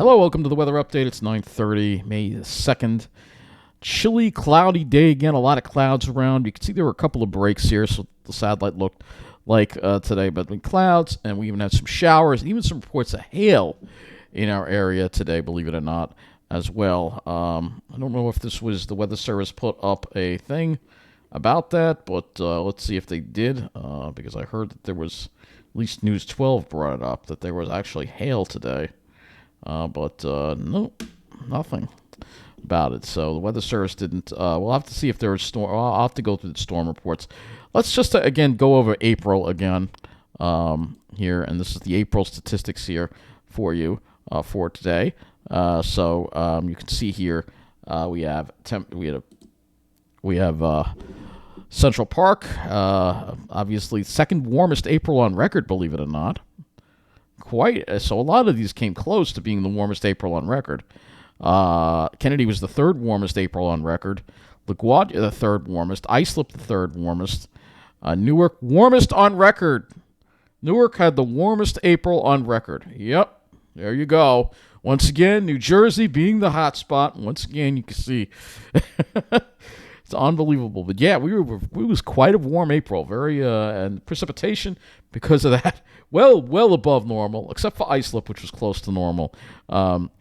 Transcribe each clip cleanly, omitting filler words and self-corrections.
Hello, welcome to the weather update. It's 9:30, May 2nd. Chilly, cloudy day again. A lot of clouds around. You can see there were a couple of breaks here, so the satellite looked like today, but clouds, and we even had some showers, and even some reports of hail in our area today, believe it or not, as well. I don't know if this was the Weather Service put up a thing about that, but let's see if they did, because I heard that there was, at least News 12 brought it up, that there was actually hail today. But no, nothing about it. So the Weather Service didn't. We'll have to see if there was storm. I'll have to go through the storm reports. Let's just again go over April again here, and this is the April statistics here for you for today. So you can see here we have Central Park, obviously second warmest April on record, believe it or not. So a lot of these came close to being the warmest April on record. Kennedy was the third warmest April on record. LaGuardia the third warmest. Islip the third warmest. Newark warmest on record. Newark had the warmest April on record. Yep, there you go. Once again, New Jersey being the hot spot. Once again, you can see it's unbelievable. But yeah, it was quite a warm April. Very and precipitation because of that. Well above normal, except for Islip, which was close to normal. But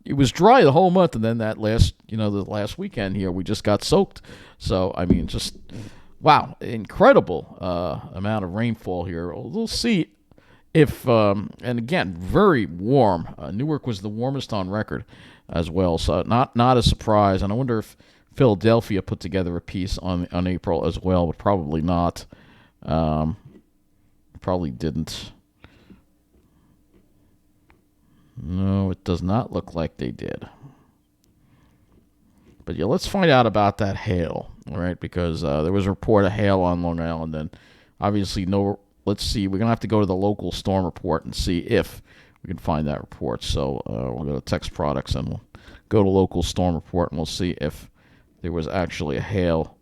it was dry the whole month, and then that the last weekend here, we just got soaked. So I mean, just wow, incredible amount of rainfall here. We'll see if and again, very warm. Newark was the warmest on record as well, so not a surprise. And I wonder if Philadelphia put together a piece on April as well, but probably not. Probably didn't. No, it does not look like they did. But yeah, let's find out about that hail, all right? Because there was a report of hail on Long Island, and obviously let's see. We're going to have to go to the local storm report and see if we can find that report. So we'll go to Text Products, and we'll go to local storm report, and we'll see if there was actually a hail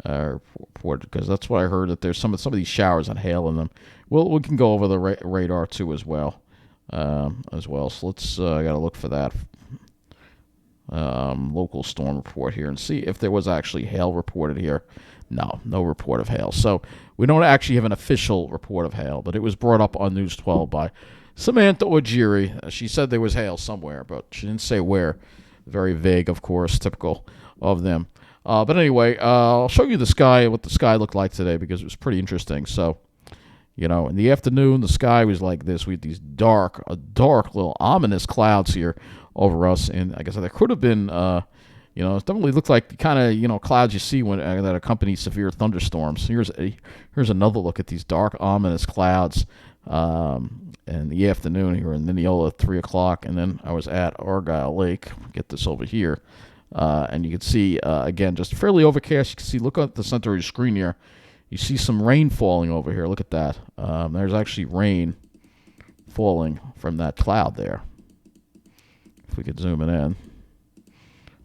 report, because that's what I heard, that there's some of these showers and hail in them. We can go over the radar too as well. So let's I gotta look for that local storm report here and see if there was actually hail reported here. No report of hail. So we don't actually have an official report of hail, but it was brought up on News 12 by Samantha Ojiri. She said there was hail somewhere, but she didn't say where. Very vague, of course, typical of them. But anyway, I'll show you what the sky looked like today, because it was pretty interesting. So, in the afternoon, the sky was like this. We had these dark little ominous clouds here over us. And like I said, there could have been, it definitely looked like the kind of, clouds you see when that accompany severe thunderstorms. Here's another look at these dark, ominous clouds in the afternoon here in Mineola at 3 o'clock. And then I was at Argyle Lake. Get this over here. And you can see, again, just fairly overcast. You can see, look at the center of your screen here. You see some rain falling over here. Look at that. There's actually rain falling from that cloud there. If we could zoom it in,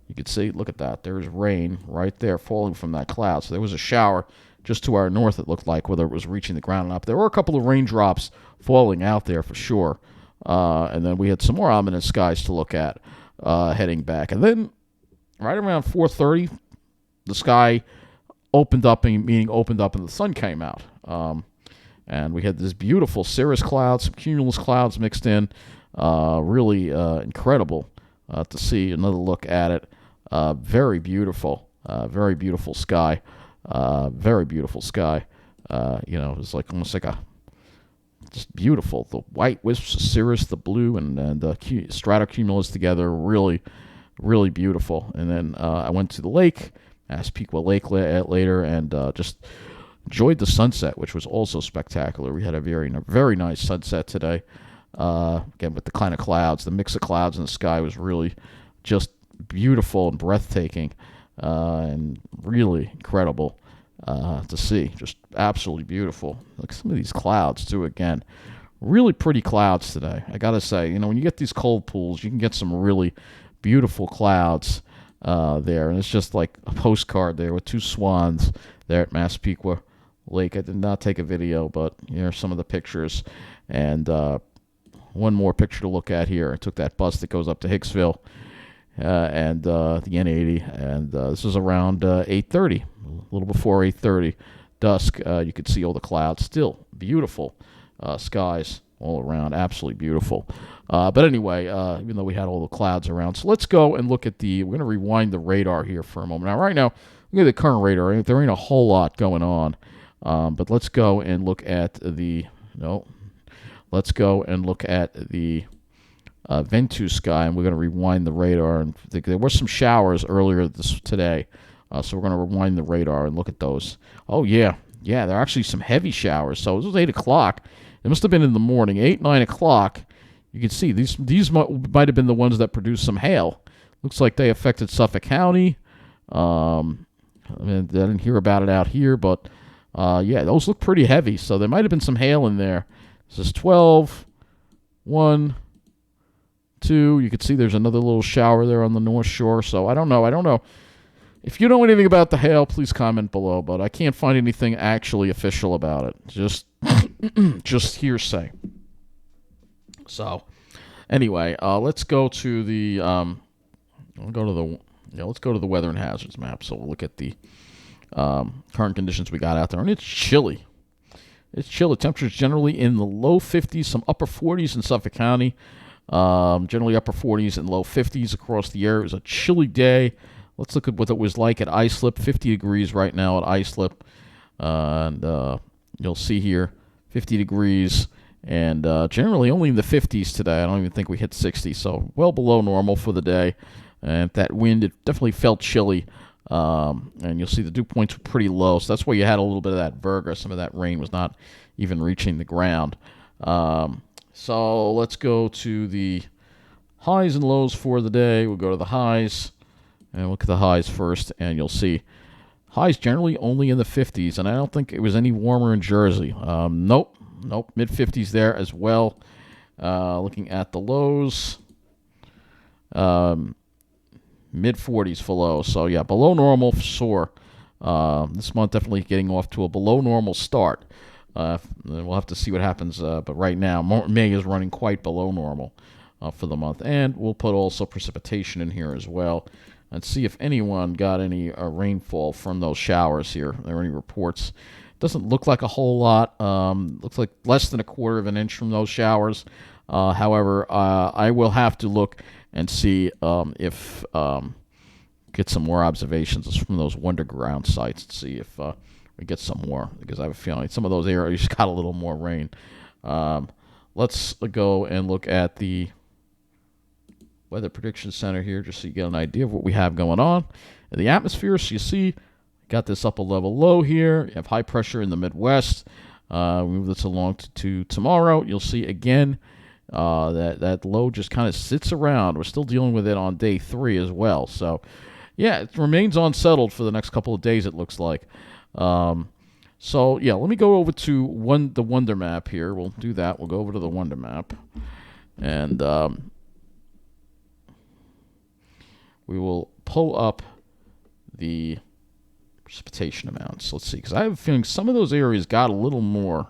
you can see, look at that. There's rain right there falling from that cloud. So there was a shower just to our north, it looked like, whether it was reaching the ground or not. But there were a couple of raindrops falling out there for sure. And then we had some more ominous skies to look at heading back. And then right around 4:30, the sky opened up, and the sun came out. And we had this beautiful cirrus clouds, some cumulus clouds mixed in. Really incredible to see. Another look at it. Very beautiful sky. Very beautiful sky. It was like almost like just beautiful. The white wisps of cirrus, the blue, and the stratocumulus together. Really, really beautiful. And then I went to the lake, Massapequa Lake later, and just enjoyed the sunset, which was also spectacular. We had a very nice sunset today. Again, with the kind of clouds, the mix of clouds in the sky was really just beautiful and breathtaking, and really incredible to see. Just absolutely beautiful. Look at some of these clouds too. Again, really pretty clouds today. I gotta say, when you get these cold pools, you can get some really beautiful clouds there, and it's just like a postcard there with two swans there at Massapequa Lake. I did not take a video, but here are some of the pictures, and one more picture to look at here. I took that bus that goes up to Hicksville and the N80, and this is around 8:30, a little before 8:30, dusk. You could see all the clouds. Still beautiful skies all around, absolutely beautiful. But anyway, even though we had all the clouds around, so let's go and look at we're going to rewind the radar here for a moment. Now, right now, look at the current radar. There ain't a whole lot going on, but let's go and look at let's go and look at the Ventus sky, and we're going to rewind the radar. And there were some showers earlier today, so we're going to rewind the radar and look at those. Oh, yeah, there are actually some heavy showers. So this was 8 o'clock. It must have been in the morning, 9 o'clock. You can see these might have been the ones that produced some hail. Looks like they affected Suffolk County. I didn't hear about it out here, but yeah, those look pretty heavy. So there might have been some hail in there. This is 12, 1, 2. You can see there's another little shower there on the North Shore. So I don't know. If you know anything about the hail, please comment below. But I can't find anything actually official about it. Just hearsay. So anyway, let's go to the let's go to the weather and hazards map. So we'll look at the current conditions we got out there, and it's chilly. It's chilly. Temperatures generally in the low 50s, some upper 40s in Suffolk County. Generally upper 40s and low 50s across the area. It was a chilly day. Let's look at what it was like at Islip. 50 degrees right now at Islip. And you'll see here 50 degrees. And generally only in the 50s today. I don't even think we hit 60. So well below normal for the day. And that wind, it definitely felt chilly. And you'll see the dew points were pretty low. So that's why you had a little bit of that virga. Some of that rain was not even reaching the ground. So let's go to the highs and lows for the day. We'll go to the highs and look at the highs first, and you'll see highs generally only in the 50s, and I don't think it was any warmer in Jersey. Nope, mid-50s there as well. Looking at the lows, mid-40s for lows. So, yeah, below normal for sure. This month definitely getting off to a below normal start. We'll have to see what happens, but right now May is running quite below normal for the month. And we'll put also precipitation in here as well and see if anyone got any rainfall from those showers here. Are there any reports? Doesn't look like a whole lot. Looks like less than a quarter of an inch from those showers. However, I will have to look and see if get some more observations from those underground sites and see if we get some more, because I have a feeling some of those areas got a little more rain. Let's go and look at the Weather Prediction Center here just so you get an idea of what we have going on in the atmosphere. So you see, got this upper level low here. You have high pressure in the Midwest. We move this along to tomorrow. You'll see again that low just kind of sits around. We're still dealing with it on day 3 as well. So, yeah, it remains unsettled for the next couple of days, it looks like. So, yeah, let me go over to the Wonder Map here. We'll do that. We'll go over to the Wonder Map. And we will pull up the precipitation amounts. Let's see, because I have a feeling some of those areas got a little more.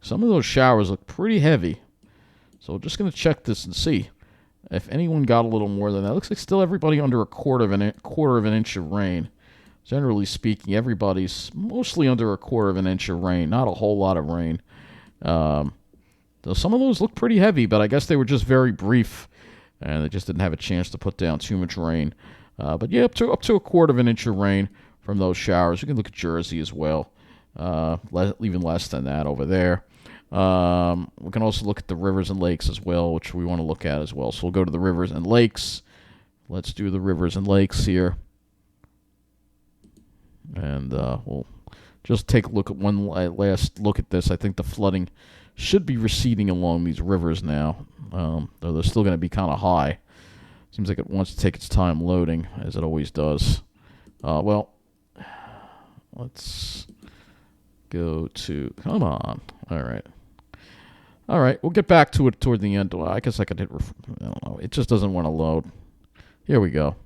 Some of those showers look pretty heavy. So we're just going to check this and see if anyone got a little more than that. It looks like still everybody under a quarter of an inch of rain. Generally speaking, everybody's mostly under a quarter of an inch of rain. Not a whole lot of rain. Though some of those look pretty heavy, but I guess they were just very brief, and they just didn't have a chance to put down too much rain. But yeah, up to a quarter of an inch of rain from those showers. You can look at Jersey as well. Even less than that over there. We can also look at the rivers and lakes as well, which we want to look at as well. So we'll go to the rivers and lakes. Let's do the rivers and lakes here. And we'll just take a look at one last look at this. I think the flooding should be receding along these rivers now, though they're still going to be kind of high. Seems like it wants to take its time loading, as it always does. Well, let's go to... Come on. All right, we'll get back to it toward the end. Well, I guess I could hit... I don't know. It just doesn't want to load. Here we go.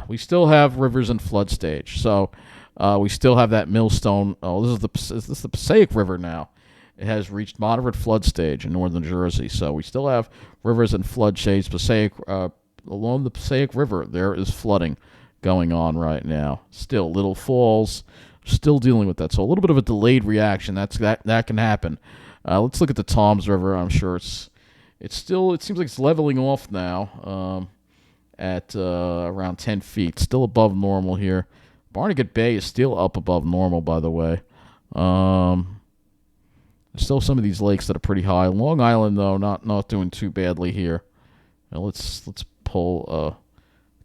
We still have rivers and flood stage. So we still have that millstone. Oh, this is the Passaic River now it has reached moderate flood stage in northern Jersey. So we still have rivers and flood shades. Along the Passaic River, there is flooding going on right now. Still, Little Falls, still dealing with that. So a little bit of a delayed reaction. That can happen. Let's look at the Toms River. I'm sure it seems like it's leveling off now at around 10 feet. Still above normal here. Barnegat Bay is still up above normal, by the way. There's still some of these lakes that are pretty high. Long Island, though, not doing too badly here. Now let's pull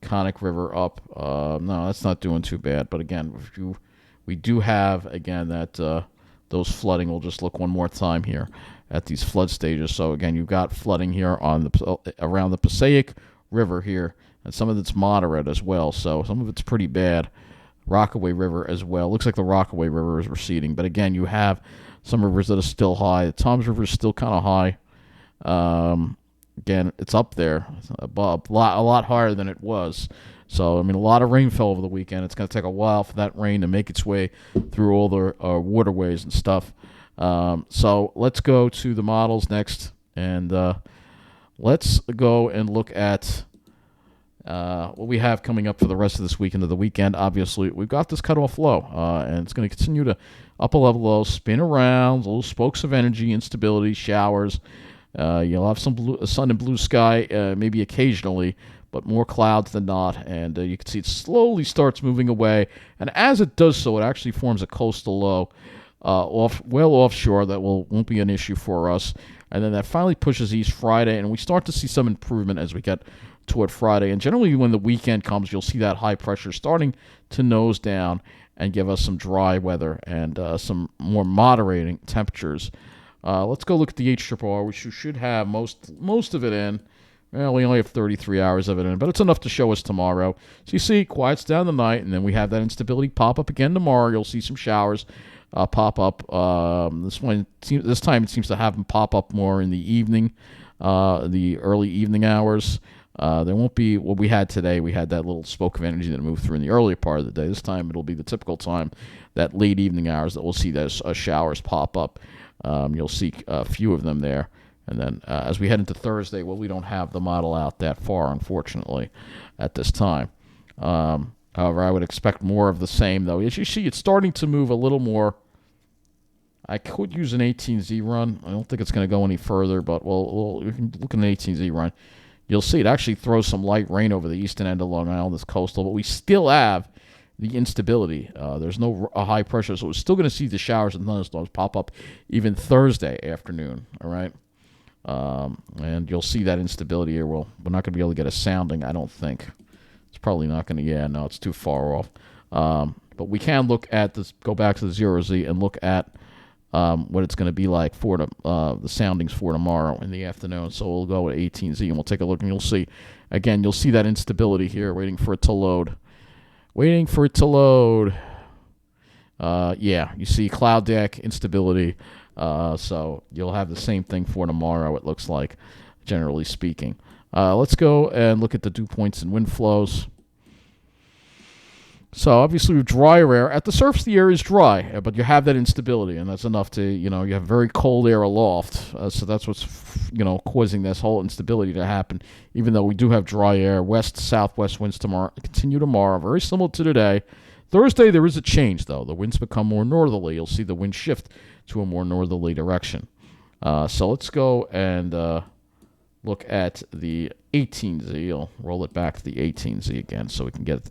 Cyclonic River up. No, that's not doing too bad. But again, we do have again that those flooding. We'll just look one more time here at these flood stages. So again, you've got flooding here on around the Passaic River here, and some of it's moderate as well. So some of it's pretty bad. Rockaway River as well. Looks like the Rockaway River is receding, but again, you have some rivers that are still high. The Toms River is still kind of high. Again, it's up there, a lot higher than it was. So, I mean, a lot of rain fell over the weekend. It's going to take a while for that rain to make its way through all the waterways and stuff. So let's go to the models next, and let's go and look at what we have coming up for the rest of this week into the weekend. Obviously, we've got this cutoff low, and it's going to continue to up a level low, spin around, little spokes of energy, instability, showers. You'll have some sun and blue sky, maybe occasionally, but more clouds than not. And you can see it slowly starts moving away. And as it does so, it actually forms a coastal low offshore that won't be an issue for us. And then that finally pushes east Friday, and we start to see some improvement as we get toward Friday. And generally when the weekend comes, you'll see that high pressure starting to nose down and give us some dry weather and some more moderating temperatures. Let's go look at the HRR, which you should have most of it in. Well, we only have 33 hours of it in, but it's enough to show us tomorrow. So you see, quiets down the night, and then we have that instability pop up again tomorrow. You'll see some showers pop up. This time it seems to have them pop up more in the evening, the early evening hours. There won't be what we had today. We had that little spoke of energy that moved through in the earlier part of the day. This time it'll be the typical time, that late evening hours, that we'll see those showers pop up. You'll see a few of them there. And then as we head into Thursday, well, we don't have the model out that far, unfortunately, at this time. However, I would expect more of the same, though. As you see, it's starting to move a little more. I could use an 18Z run. I don't think it's going to go any further, but we can look at an 18Z run. You'll see it actually throws some light rain over the eastern end of Long Island, this coastal, but we still have the instability. There's no high pressure, so we're still going to see the showers and thunderstorms pop up even Thursday afternoon, all right? And you'll see that instability here. Well, we're not going to be able to get a sounding, I don't think. It's probably not going to, no, it's too far off. But we can look at this, go back to the 0Z and look at what it's going to be like for the soundings for tomorrow in the afternoon. So we'll go with 18Z and we'll take a look, and you'll see, again, you'll see that instability here, waiting for it to load. Waiting for it to load. You see cloud deck, instability. So you'll have the same thing for tomorrow, it looks like, generally speaking. Let's go and look at the dew points and wind flows. So obviously with drier air, at the surface the air is dry, but you have that instability, and that's enough to, you have very cold air aloft. So that's what's, causing this whole instability to happen, even though we do have dry air. West-southwest winds continue tomorrow, very similar to today. Thursday there is a change, though. The winds become more northerly. You'll see the wind shift to a more northerly direction. So let's go and look at the 18Z. I'll roll it back to the 18Z again so we can get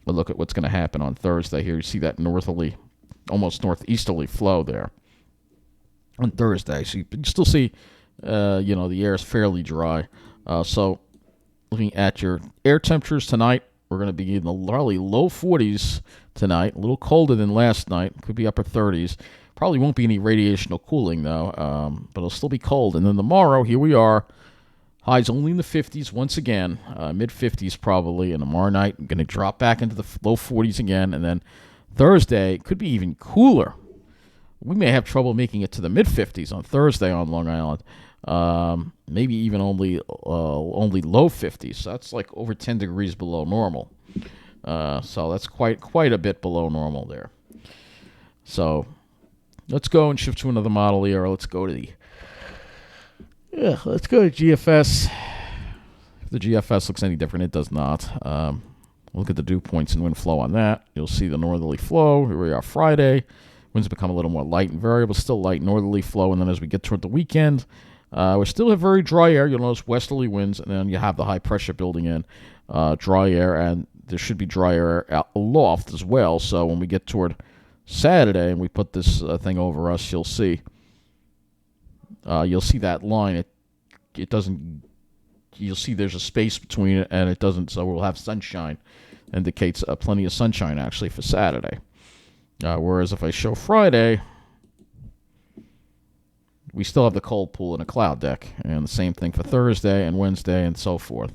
a look at what's going to happen on Thursday here. You see that northerly, almost northeasterly flow there on Thursday. So you still see, the air is fairly dry. So looking at your air temperatures tonight, we're going to be in the probably low 40s tonight, a little colder than last night. Could be upper 30s. Probably won't be any radiational cooling, though, but it'll still be cold. And then tomorrow, here we are. Highs only in the 50s once again, mid-50s probably. And tomorrow night, I'm going to drop back into the low 40s again. And then Thursday, could be even cooler. We may have trouble making it to the mid-50s on Thursday on Long Island. Maybe even only low 50s. So that's like over 10 degrees below normal. So that's quite a bit below normal there. So let's go and shift to another model here. Let's go to GFS. If the GFS looks any different, it does not. Look at the dew points and wind flow on that. You'll see the northerly flow. Here we are Friday. Winds become a little more light and variable, still light northerly flow. And then as we get toward the weekend, we still have very dry air. You'll notice westerly winds, and then you have the high pressure building in, dry air, and there should be dry air aloft as well. So when we get toward Saturday and we put this thing over us, you'll see that line. It doesn't. You'll see there's a space between it, and it doesn't. So we'll have sunshine. Indicates plenty of sunshine actually for Saturday. Whereas if I show Friday, we still have the cold pool and a cloud deck, and the same thing for Thursday and Wednesday and so forth.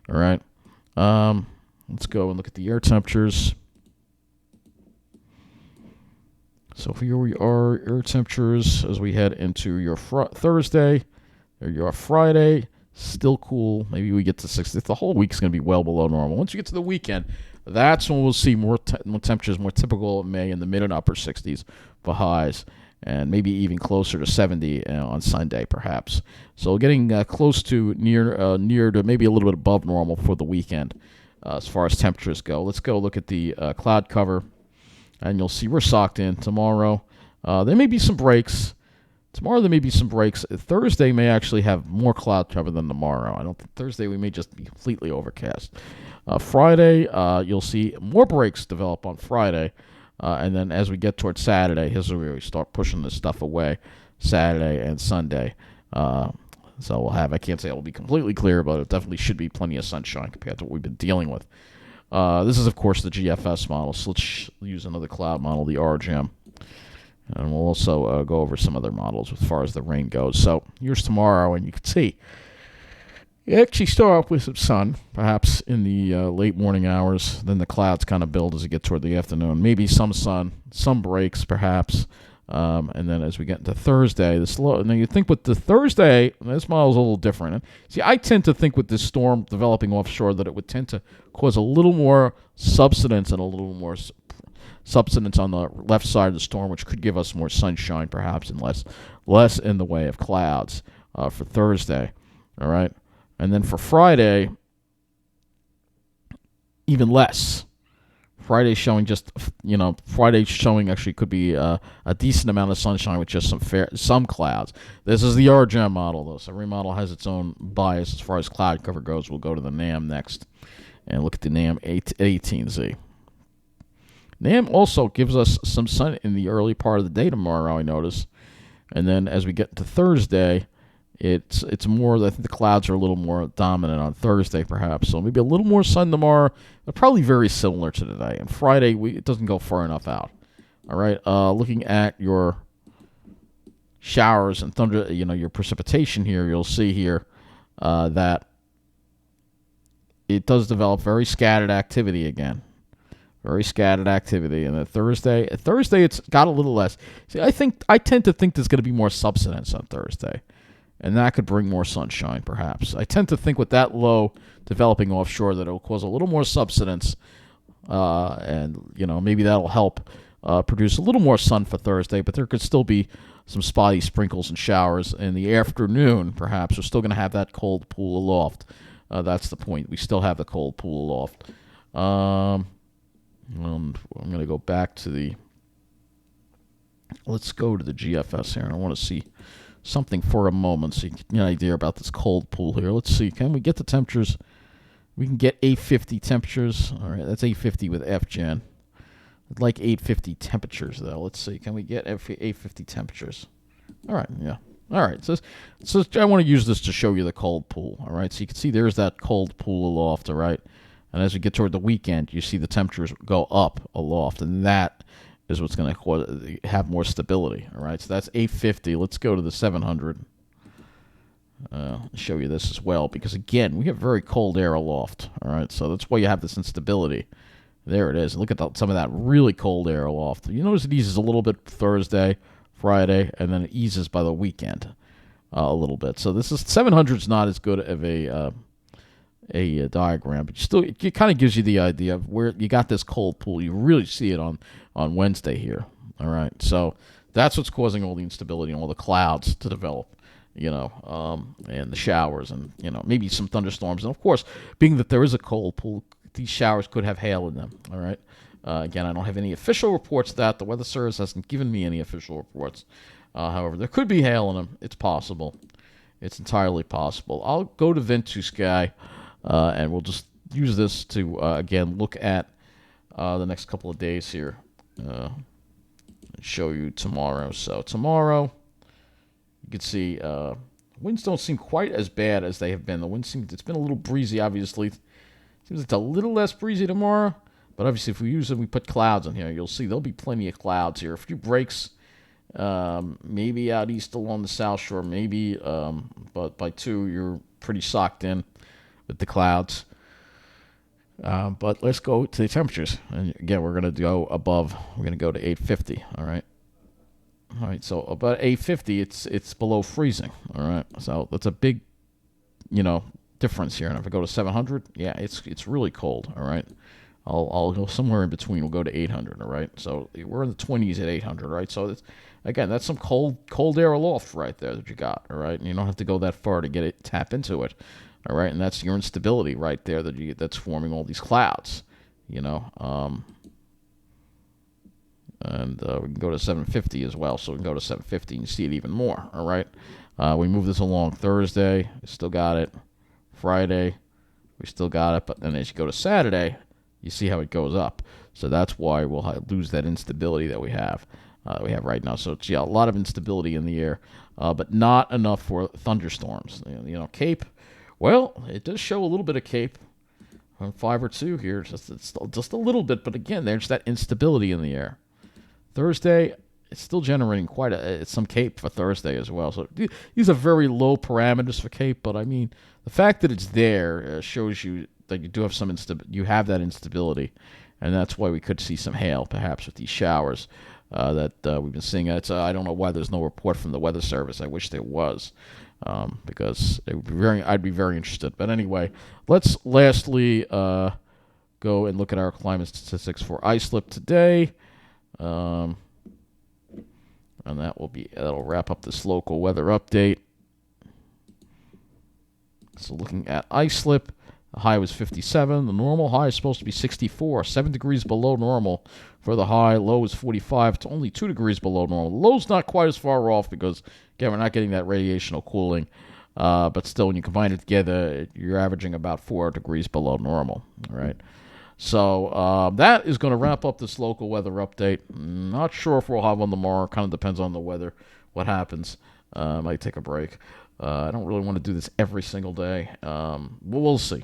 All right. Let's go and look at the air temperatures. So here we are, air temperatures as we head into your Thursday. There you are, Friday. Still cool. Maybe we get to 60. The whole week's going to be well below normal. Once you get to the weekend, that's when we'll see more temperatures more typical of May in the mid and upper 60s for highs, and maybe even closer to 70 on Sunday, perhaps. So getting close to near to maybe a little bit above normal for the weekend as far as temperatures go. Let's go look at the cloud cover, and you'll see we're socked in tomorrow. There may be some breaks. Tomorrow there may be some breaks. Thursday may actually have more cloud cover than tomorrow. I don't think Thursday we may just be completely overcast. Friday, you'll see more breaks develop on Friday. And then as we get towards Saturday, here's where we start pushing this stuff away. Saturday and Sunday. So we'll have, I can't say it will be completely clear, but it definitely should be plenty of sunshine compared to what we've been dealing with. This is, of course, the GFS model. So let's use another cloud model, the RGM. And we'll also go over some other models as far as the rain goes. So here's tomorrow, and you can see you actually start off with some sun, perhaps in the late morning hours. Then the clouds kind of build as you get toward the afternoon. Maybe some sun, some breaks, perhaps. And then as we get into Thursday, and then you think with the Thursday, this model is a little different. And see, I tend to think with this storm developing offshore that it would tend to cause a little more subsidence and a little more subsidence on the left side of the storm, which could give us more sunshine, perhaps, and less in the way of clouds for Thursday. All right, and then for Friday, even less. Friday's showing Friday's showing actually could be a decent amount of sunshine with just some clouds. This is the RGM model, though. So every model has its own bias as far as cloud cover goes. We'll go to the NAM next and look at the NAM 18Z. NAM also gives us some sun in the early part of the day tomorrow, I notice. And then as we get to Thursday, it's more, I think the clouds are a little more dominant on Thursday, perhaps. So maybe a little more sun tomorrow, but probably very similar to today. And Friday, it doesn't go far enough out. All right, looking at your showers and thunder, your precipitation here, you'll see here that it does develop very scattered activity again. Very scattered activity. And then Thursday, it's got a little less. See, I tend to think there's going to be more subsidence on Thursday, and that could bring more sunshine, perhaps. I tend to think with that low developing offshore that it will cause a little more subsidence, and maybe that'll help produce a little more sun for Thursday. But there could still be some spotty sprinkles and showers in the afternoon. Perhaps we're still going to have that cold pool aloft. That's the point. We still have the cold pool aloft. I'm going to go back to let's go to the GFS here. And I want to see something for a moment so you get an idea about this cold pool here. Let's see. Can we get the temperatures? We can get 850 temperatures. All right, that's 850 with FGen. I'd like 850 temperatures, though. Let's see. Can we get 850 temperatures? All right, yeah. All right, so I want to use this to show you the cold pool. All right, so you can see there's that cold pool aloft, all right? And as we get toward the weekend, you see the temperatures go up aloft, and that is what's going to have more stability. All right, so that's 850. Let's go to the 700. Show you this as well, because again, we have very cold air aloft. All right, so that's why you have this instability. There it is. Look at some of that really cold air aloft. You notice it eases a little bit Thursday, Friday, and then it eases by the weekend a little bit. So this is 700 is not as good of a diagram, but still, it kind of gives you the idea of where you got this cold pool. You really see it on Wednesday here. All right, so That's what's causing all the instability and all the clouds to develop, and the showers and, maybe some thunderstorms. And, of course, being that there is a cold pool, these showers could have hail in them, all right? Again, I don't have any official reports of that. The Weather Service hasn't given me any official reports. However, there could be hail in them. It's possible. It's entirely possible. I'll go to Ventusky, and we'll just use this to, again, look at the next couple of days here. Show you tomorrow. So tomorrow, you can see winds don't seem quite as bad as they have been. The wind it's been a little breezy, obviously. Seems it's a little less breezy tomorrow, but obviously if we use it, we put clouds in here. You'll see there'll be plenty of clouds here. A few breaks, maybe out east along the South Shore, maybe, but by 2, you're pretty socked in with the clouds. But let's go to the temperatures. And again, we're going to go above. We're going to go to 850. All right. All right. So about 850, it's below freezing. All right. So that's a big, difference here. And if I go to 700, yeah, it's really cold. All right. I'll go somewhere in between. We'll go to 800. All right. So we're in the 20s at 800. Right. So that's some cold air aloft right there that you got. All right. And you don't have to go that far to tap into it. All right, and that's your instability right there that's forming all these clouds, And we can go to 750 as well, so we can go to 750 and see it even more. All right, we move this along Thursday, we still got it. Friday, we still got it, but then as you go to Saturday, you see how it goes up. So that's why we'll lose that instability that we have right now. So it's a lot of instability in the air, but not enough for thunderstorms. Cape. Well, it does show a little bit of Cape on 5 or 2 here, just a little bit. But again, there's that instability in the air. Thursday, it's still generating quite some Cape for Thursday as well. So these are very low parameters for Cape, but I mean the fact that it's there shows you that you do have you have that instability, and that's why we could see some hail perhaps with these showers that we've been seeing. I don't know why there's no report from the Weather Service. I wish there was. Because I'd be very interested. But anyway, let's lastly go and look at our climate statistics for islip today, and that'll wrap up this local weather update. So looking at islip, the high was 57. The normal high is supposed to be 64, 7 degrees below normal for the high. Low is 45. It's only 2 degrees below normal. The low's not quite as far off because, again, we're not getting that radiational cooling. But still, when you combine it together, you're averaging about 4 degrees below normal. All right. So that is going to wrap up this local weather update. Not sure if we'll have one tomorrow. Kind of depends on the weather, what happens. Might take a break. I don't really want to do this every single day. We'll see.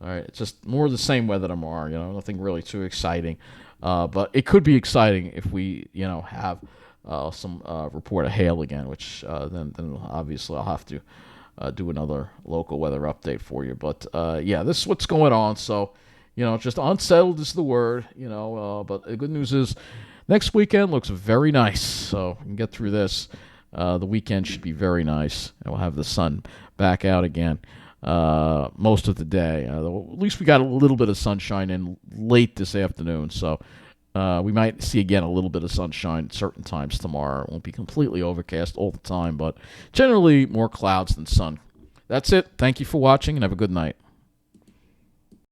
All right, it's just more of the same weather tomorrow. Nothing really too exciting. But it could be exciting if we, have some report of hail again, which then obviously I'll have to do another local weather update for you. But this is what's going on. So, just unsettled is the word. But the good news is next weekend looks very nice. So we can get through this. The weekend should be very nice, and we'll have the sun back out again most of the day. At least we got a little bit of sunshine in late this afternoon, so we might see again a little bit of sunshine certain times tomorrow. It won't be completely overcast all the time, but generally more clouds than sun. That's it. Thank you for watching, and have a good night.